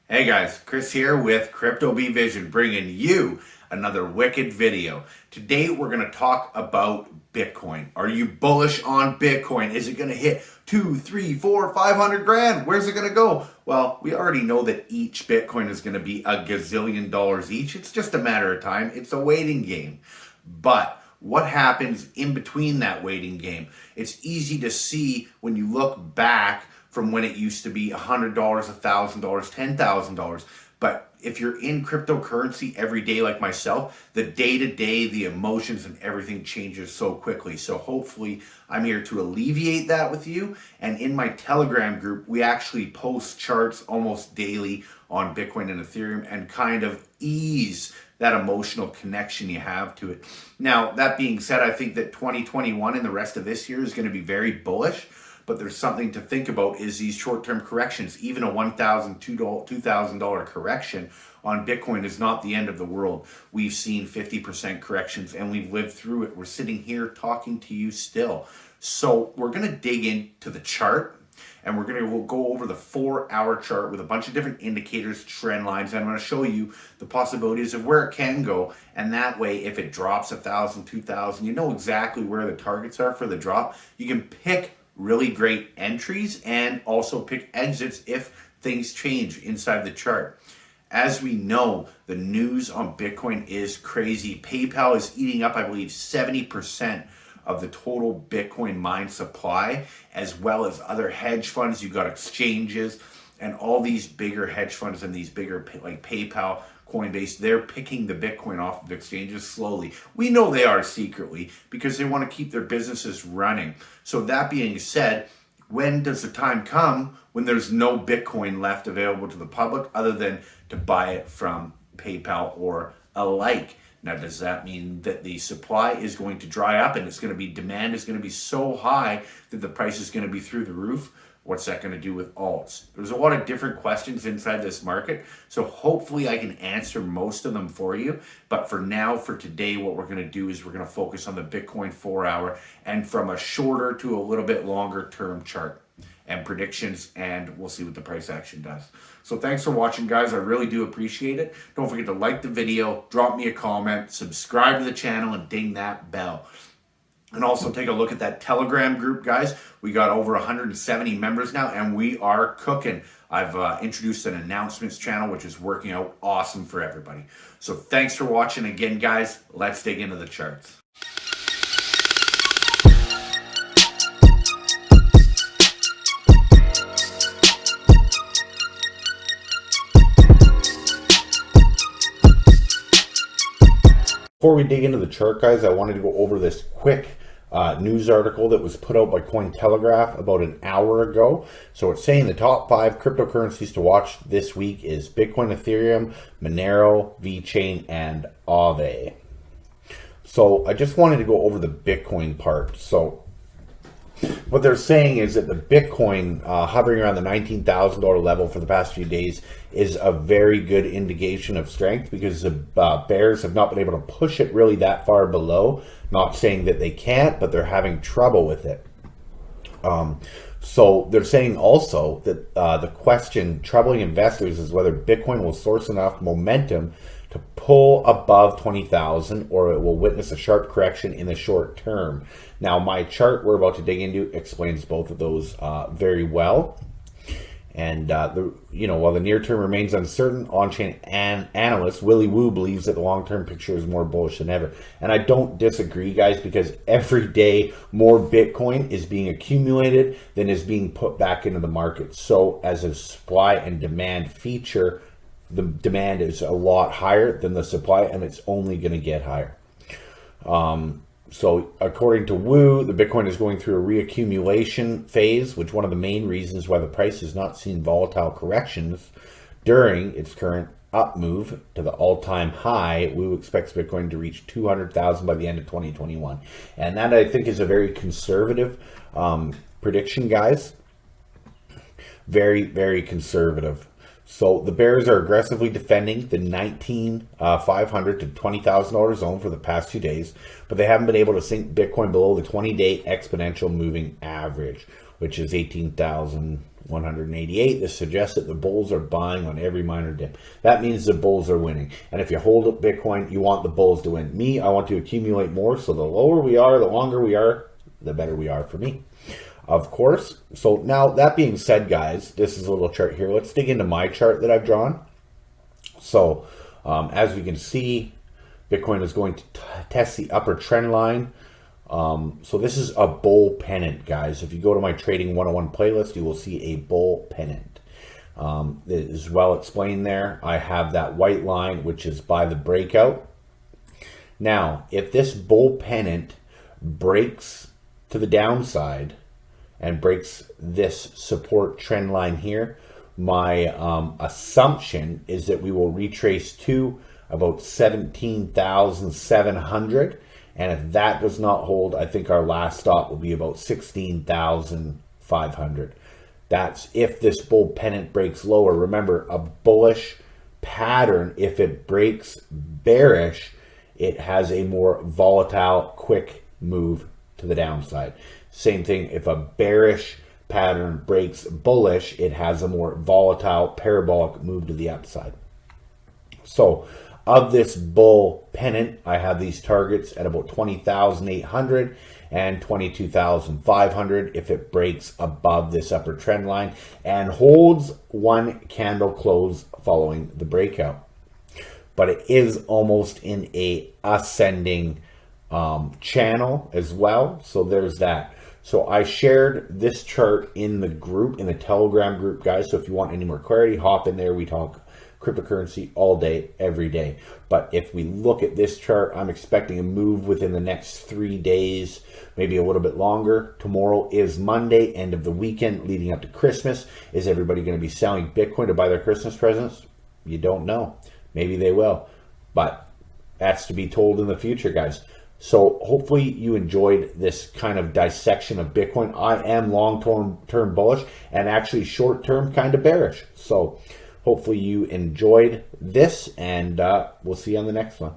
Hey guys, Chris here with Crypto Bee Vision, bringing you another wicked video. Today we're going to talk about Bitcoin. Are you bullish on Bitcoin? Is it going to hit 2, 3, 4, 500 grand? Where's it going to go? Well, we already know that each Bitcoin is going to be a gazillion dollars each. It's just a matter of time. It's a waiting game. But what happens in between that waiting game? It's easy to see when you look back from when it used to be $100, $1,000, $10,000. But if you're in cryptocurrency every day like myself, the day-to-day, the emotions and everything changes so quickly. So hopefully I'm here to alleviate that with you. And in my Telegram group, we actually post charts almost daily on Bitcoin and Ethereum and kind of ease that emotional connection you have to it. Now, that being said, I think that 2021 and the rest of this year is going to be very bullish. But there's something to think about is these short-term corrections. Even a $1,000, $2,000 correction on Bitcoin is not the end of the world. We've seen 50% corrections and we've lived through it. We're sitting here talking to you still. So we're going to dig into the chart and we'll go over the 4-hour chart with a bunch of different indicators, trend lines. And I'm going to show you the possibilities of where it can go. And that way, if it drops 1,000, 2,000, you know exactly where the targets are for the drop. You can pick really great entries and also pick exits if things change inside the chart. As we know, the news on Bitcoin is crazy. PayPal is eating up, I believe, 70% of the total Bitcoin mine supply, as well as other hedge funds. You've got exchanges and all these bigger hedge funds and these bigger like PayPal, Coinbase, they're picking the Bitcoin off of exchanges slowly. We know they are secretly because they want to keep their businesses running. So that being said, when does the time come when there's no Bitcoin left available to the public other than to buy it from PayPal or alike? Now, does that mean that the supply is going to dry up and demand is going to be so high that the price is going to be through the roof? What's that going to do with alts? There's a lot of different questions inside this market. So hopefully I can answer most of them for you. But for now, for today, what we're going to do is we're going to focus on the Bitcoin 4-hour and from a shorter to a little bit longer term chart and predictions, and we'll see what the price action does. So thanks for watching, guys. I really do appreciate it. Don't forget to like the video, drop me a comment, subscribe to the channel, and ding that bell. And also take a look at that Telegram group, guys. We got over 170 members now, and we are cooking. I've introduced an announcements channel, which is working out awesome for everybody. So thanks for watching again, guys. Let's dig into the charts. Before we dig into the chart, guys, I wanted to go over this quick news article that was put out by Cointelegraph about an hour ago. So it's saying the top 5 cryptocurrencies to watch this week is Bitcoin, Ethereum, Monero, VeChain, and Aave. So I just wanted to go over the Bitcoin part. So what they're saying is that the Bitcoin hovering around the $19,000 level for the past few days is a very good indication of strength because the bears have not been able to push it really that far below. Not saying that they can't, but they're having trouble with it. So they're saying also that the question troubling investors is whether Bitcoin will source enough momentum to pull above 20,000 or it will witness a sharp correction in the short term. Now, my chart we're about to dig into explains both of those very well. And while the near term remains uncertain, on-chain analyst Willy Woo believes that the long-term picture is more bullish than ever. And I don't disagree, guys, because every day more Bitcoin is being accumulated than is being put back into the market. So as a supply and demand feature, the demand is a lot higher than the supply, and it's only going to get higher. So according to Wu, the Bitcoin is going through a reaccumulation phase, which one of the main reasons why the price has not seen volatile corrections during its current up move to the all-time high. Wu expects Bitcoin to reach 200,000 by the end of 2021. And that, I think, is a very conservative prediction, guys. Very, very conservative. So the bears are aggressively defending the $19,500 to $20,000 zone for the past 2 days, but they haven't been able to sink Bitcoin below the 20-day exponential moving average, which is 18,000 188. This suggests that the bulls are buying on every minor dip. That means the bulls are winning. And if you hold up Bitcoin, you want the bulls to win. Me, I want to accumulate more. So the lower we are, the longer we are, the better we are for me, of course. So now that being said, guys, this is a little chart here. Let's dig into my chart that I've drawn. So as we can see, Bitcoin is going to test the upper trend line. So this is a bull pennant, guys. If you go to my Trading 101 playlist, you will see a bull pennant. It is well explained there. I have that white line, which is by the breakout. Now, if this bull pennant breaks to the downside and breaks this support trend line here, my assumption is that we will retrace to about 17,700. And if that does not hold, I think our last stop will be about 16,500. That's if this bull pennant breaks lower. Remember, a bullish pattern, if it breaks bearish, it has a more volatile, quick move to the downside. Same thing, if a bearish pattern breaks bullish, it has a more volatile, parabolic move to the upside. So, of this bull pennant, I have these targets at about 20,800 and 22,500 if it breaks above this upper trend line and holds one candle close following the breakout. But it is almost in a ascending channel as well. So there's that. So I shared this chart in the group, in the Telegram group, guys. So if you want any more clarity, hop in there. We talk cryptocurrency all day, every day. But if we look at this chart, I'm expecting a move within the next 3 days, maybe a little bit longer. Tomorrow is Monday, end of the weekend leading up to Christmas. Is everybody going to be selling Bitcoin to buy their Christmas presents? You don't know. Maybe they will, but that's to be told in the future, guys. So hopefully you enjoyed this kind of dissection of Bitcoin. I am long-term bullish and actually short-term kind of bearish. So hopefully you enjoyed this, and we'll see you on the next one.